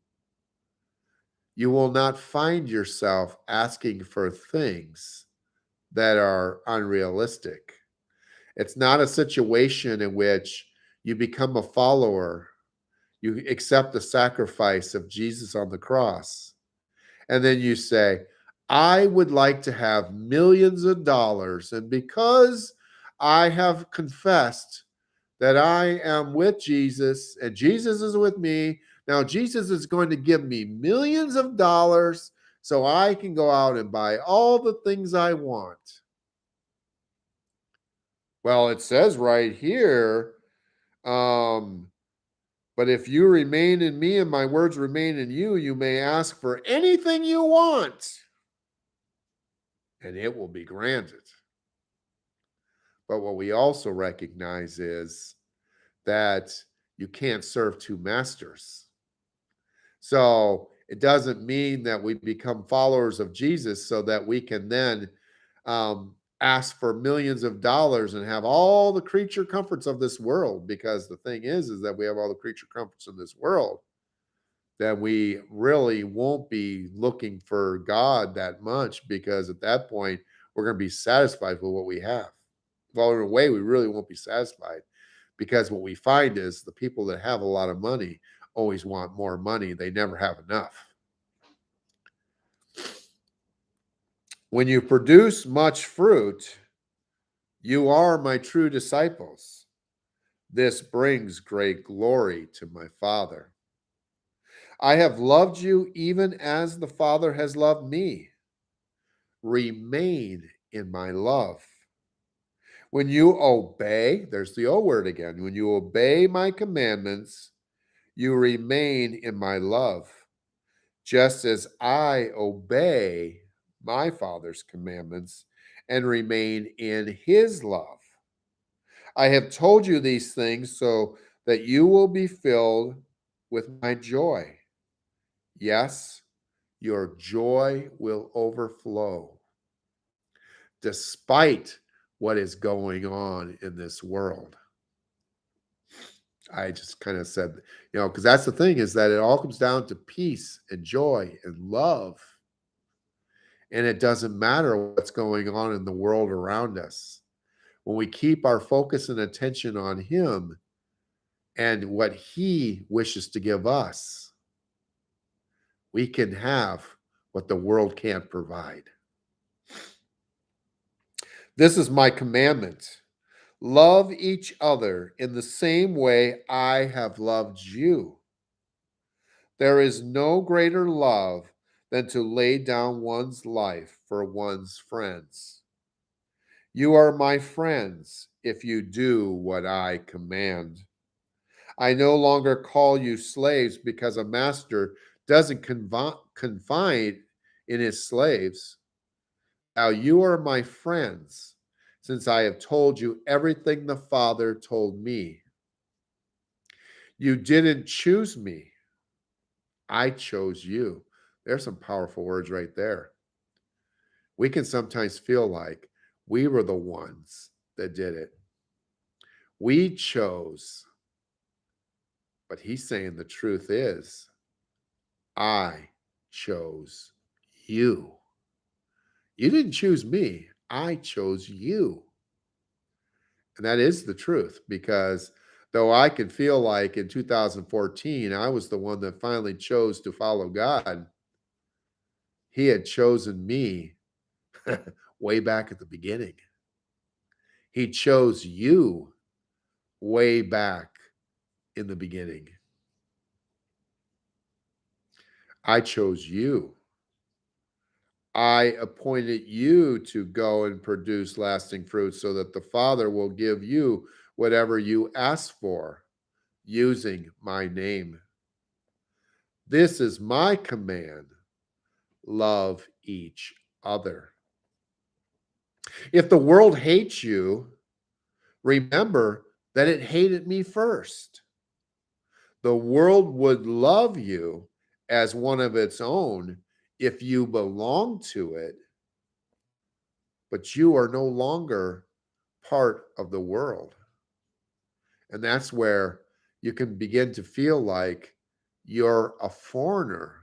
Speaker 1: you will not find yourself asking for things that are unrealistic. It's not a situation in which you become a follower, you accept the sacrifice of Jesus on the cross, and then you say, I would like to have millions of dollars. And because I have confessed that I am with Jesus and Jesus is with me, now Jesus is going to give me millions of dollars so I can go out and buy all the things I want. Well, it says right here, but if you remain in me and my words remain in you, you may ask for anything you want, and it will be granted. But what we also recognize is that you can't serve two masters. So it doesn't mean that we become followers of Jesus so that we can then ask for millions of dollars and have all the creature comforts of this world. Because the thing is that we have all the creature comforts in this world, that we really won't be looking for God that much, because at that point, we're going to be satisfied with what we have. Well, in a way, we really won't be satisfied, because what we find is the people that have a lot of money always want more money. They never have enough. When you produce much fruit, you are my true disciples. This brings great glory to my Father. I have loved you even as the Father has loved me. Remain in my love. When you obey, there's the O word again. When you obey my commandments, you remain in my love, just as I obey my Father's commandments and remain in his love. I have told you these things so that you will be filled with my joy. Yes, your joy will overflow. despite what is going on in this world. I just kind of said, because that's the thing is that it all comes down to peace and joy and love. And it doesn't matter what's going on in the world around us. When we keep our focus and attention on Him and what He wishes to give us, we can have what the world can't provide. This is my commandment. Love each other in the same way I have loved you. There is no greater love than to lay down one's life for one's friends. You are my friends if you do what I command. I no longer call you slaves because a master doesn't confide in his slaves. Now you are my friends, since I have told you everything the Father told me. You didn't choose me, I chose you. There's some powerful words right there. We can sometimes feel like we were the ones that did it. We chose. But he's saying the truth is, I chose you. You didn't choose me, I chose you. And that is the truth because though I could feel like in 2014, I was the one that finally chose to follow God, He had chosen me way back at the beginning. He chose you way back in the beginning. I chose you. I appointed you to go and produce lasting fruit so that the Father will give you whatever you ask for using my name. This is my command. Love each other. If the world hates you, remember that it hated me first. The world would love you as one of its own if you belong to it, but you are no longer part of the world. And that's where you can begin to feel like you're a foreigner.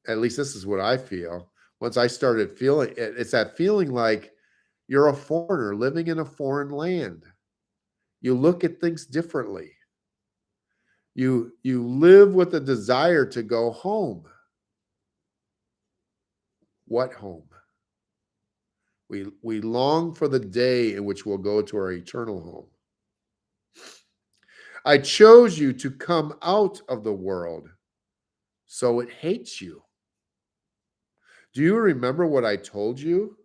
Speaker 1: At least this is what I feel. Once I started feeling it, it's that feeling like you're a foreigner living in a foreign land. You look at things differently. You live with a desire to go home. What home? We long for the day in which we'll go to our eternal home. I chose you to come out of the world, so it hates you. Do you remember what I told you?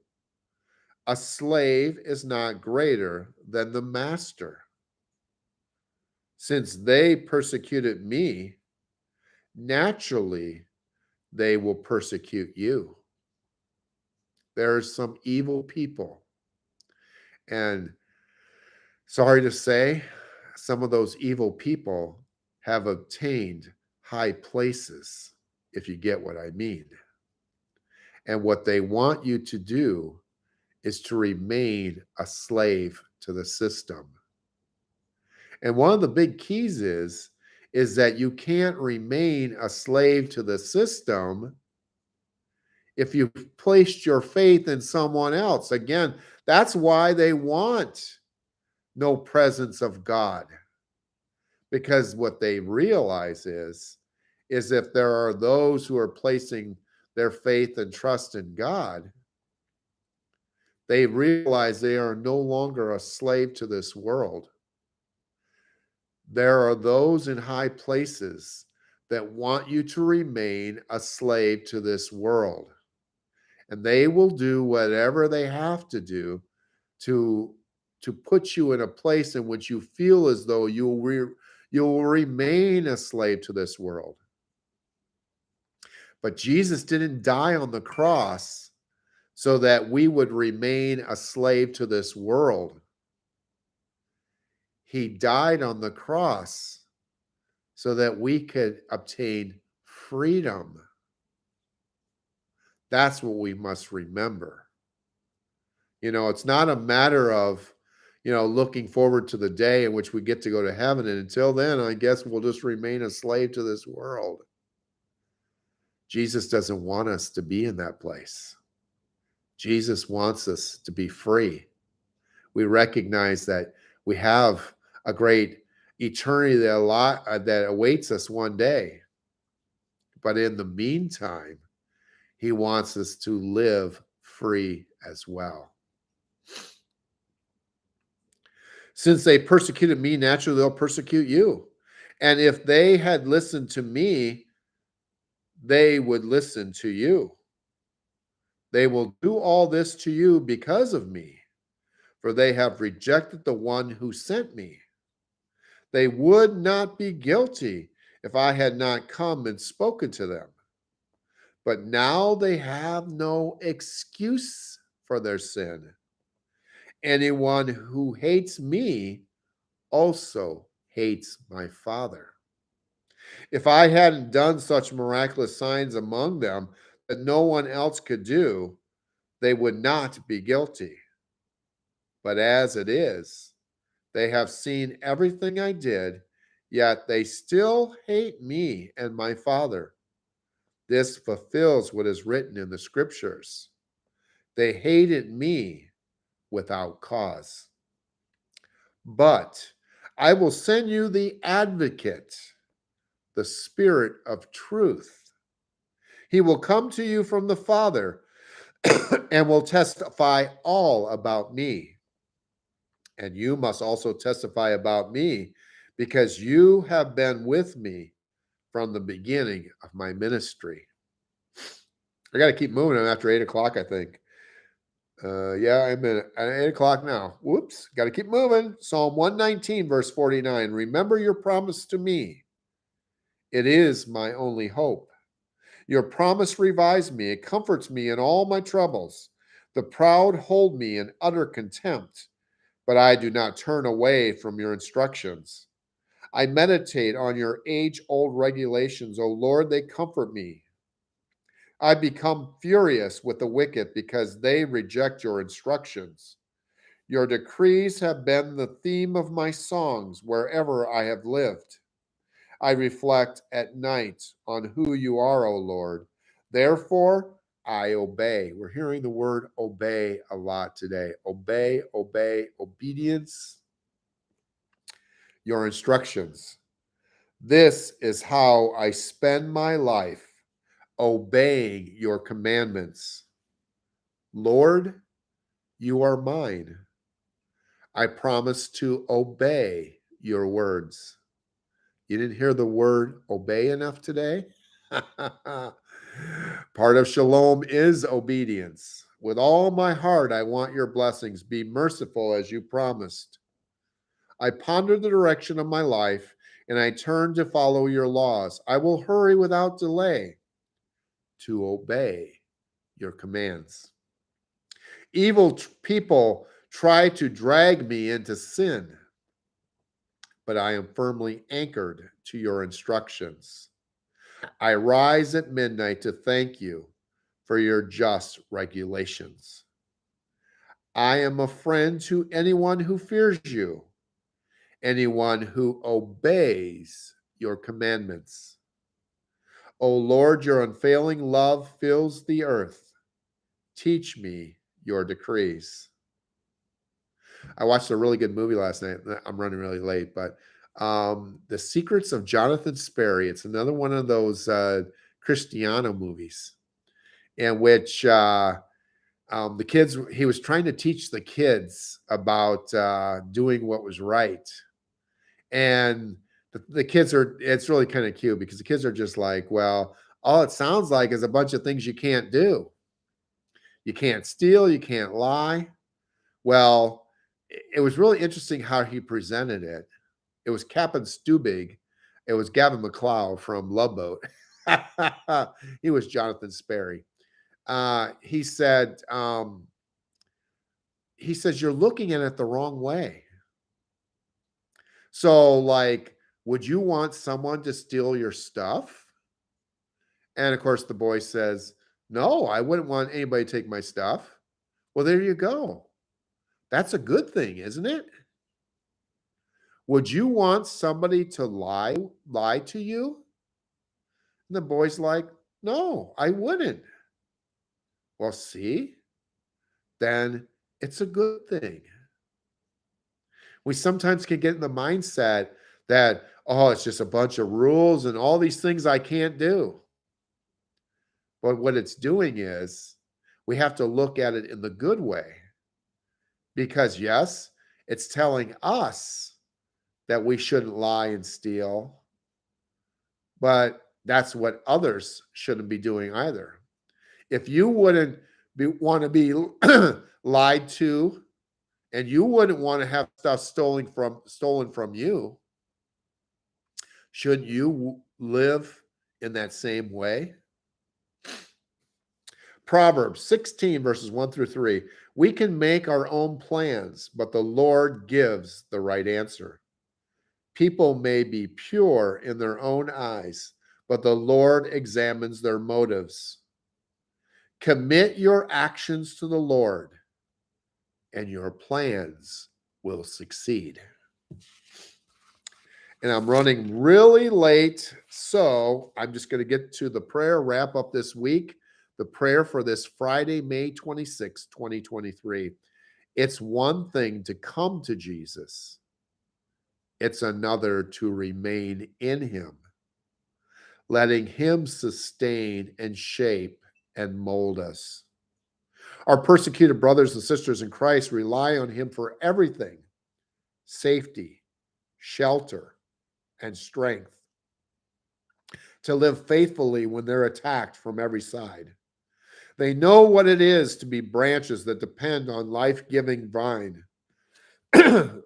Speaker 1: A slave is not greater than the master. Since they persecuted me, naturally they will persecute you. There are some evil people. And sorry to say, some of those evil people have obtained high places, if you get what I mean. And what they want you to do is to remain a slave to the system. And one of the big keys is that you can't remain a slave to the system if you've placed your faith in someone else. Again, that's why they want no presence of God. Because what they realize is if there are those who are placing their faith and trust in God, they realize they are no longer a slave to this world. There are those in high places that want you to remain a slave to this world. And they will do whatever they have to do to put you in a place in which you feel as though you'll remain a slave to this world. But Jesus didn't die on the cross so that we would remain a slave to this world. He died on the cross so that we could obtain freedom. That's what we must remember. It's not a matter of, looking forward to the day in which we get to go to heaven. And until then, I guess we'll just remain a slave to this world. Jesus doesn't want us to be in that place. Jesus wants us to be free. We recognize that we have a great eternity that awaits us one day. But in the meantime, he wants us to live free as well. Since they persecuted me, naturally they'll persecute you. And if they had listened to me, they would listen to you. They will do all this to you because of me, for they have rejected the one who sent me. They would not be guilty if I had not come and spoken to them. But now they have no excuse for their sin. Anyone who hates me also hates my Father. If I hadn't done such miraculous signs among them that no one else could do, they would not be guilty. But as it is, they have seen everything I did, yet they still hate me and my Father. This fulfills what is written in the scriptures. They hated me without cause. But I will send you the advocate, the Spirit of truth. He will come to you from the Father and will testify all about me. And you must also testify about me because you have been with me from the beginning of my ministry. I got to keep moving. I'm after 8 o'clock, I think. Yeah, I'm at 8 o'clock now. Whoops, got to keep moving. Psalm 119, verse 49. Remember your promise to me. It is my only hope. Your promise revives me. It comforts me in all my troubles. The proud hold me in utter contempt, but I do not turn away from your instructions. I meditate on your age-old regulations. O Lord, they comfort me. I become furious with the wicked because they reject your instructions. Your decrees have been the theme of my songs wherever I have lived. I reflect at night on who you are, O Lord. Therefore, I obey. We're hearing the word obey a lot today. Obey, obey, obedience, your instructions. This is how I spend my life, obeying your commandments. Lord, you are mine. I promise to obey your words. You didn't hear the word obey enough today? Part of shalom is obedience. With all my heart, I want your blessings. Be merciful as you promised. I ponder the direction of my life and I turn to follow your laws. I will hurry without delay to obey your commands. Evil people try to drag me into sin, but I am firmly anchored to your instructions. I rise at midnight to thank you for your just regulations. I am a friend to anyone who fears you, anyone who obeys your commandments. O Lord, your unfailing love fills the earth. Teach me your decrees. I watched a really good movie last night. I'm running really late, but The Secrets of Jonathan Sperry. It's another one of those Cristiano movies in which the kids, he was trying to teach the kids about doing what was right. And the kids are, it's really kind of cute because the kids are just like, well, all it sounds like is a bunch of things you can't do. You can't steal, you can't lie. Well, it was really interesting how he presented it. It was Captain Stubig. It was Gavin McLeod from Love Boat. He was Jonathan Sperry. He said, you're looking at it the wrong way. So, like, would you want someone to steal your stuff? And of course, the boy says, no, I wouldn't want anybody to take my stuff. Well, there you go. That's a good thing, isn't it? Would you want somebody to lie to you? And the boy's like, no, I wouldn't. Well, see, then it's a good thing. We sometimes can get in the mindset that, oh, it's just a bunch of rules and all these things I can't do. But what it's doing is we have to look at it in the good way because, yes, it's telling us that we shouldn't lie and steal, but that's what others shouldn't be doing either. If you wouldn't want to be lied to, and you wouldn't want to have stuff stolen from you, should you live in that same way? Proverbs 16, verses 1 through 3. We can make our own plans, but the Lord gives the right answer. People may be pure in their own eyes, but the Lord examines their motives. Commit your actions to the Lord, and your plans will succeed. And I'm running really late, so I'm just going to get to the prayer, wrap up this week. The prayer for this Friday, May 26, 2023. It's one thing to come to Jesus, it's another to remain in him, letting him sustain and shape and mold us. Our persecuted brothers and sisters in Christ rely on him for everything: safety, shelter, and strength to live faithfully when they're attacked from every side. They know what it is to be branches that depend on life-giving vine.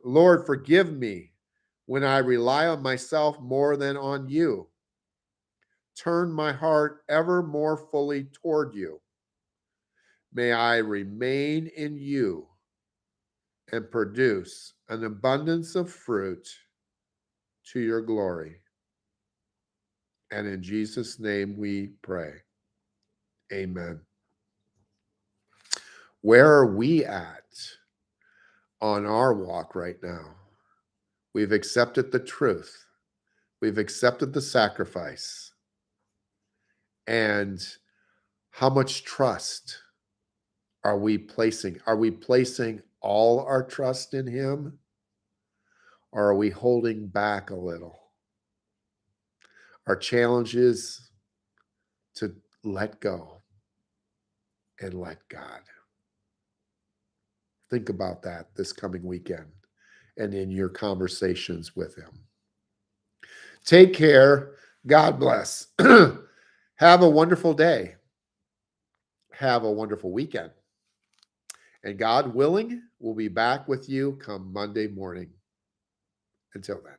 Speaker 1: Lord, forgive me when I rely on myself more than on you. Turn my heart ever more fully toward you. May I remain in you and produce an abundance of fruit to your glory. And in Jesus' name we pray. Amen. Where are we at on our walk right now? We've accepted the truth. We've accepted the sacrifice. And how much trust are we placing? Are we placing all our trust in him? Or are we holding back a little? Our challenge is to let go and let God. Think about that this coming weekend and in your conversations with him. Take care. God bless. Have a wonderful day. Have a wonderful weekend. And God willing, we'll be back with you come Monday morning. Until then.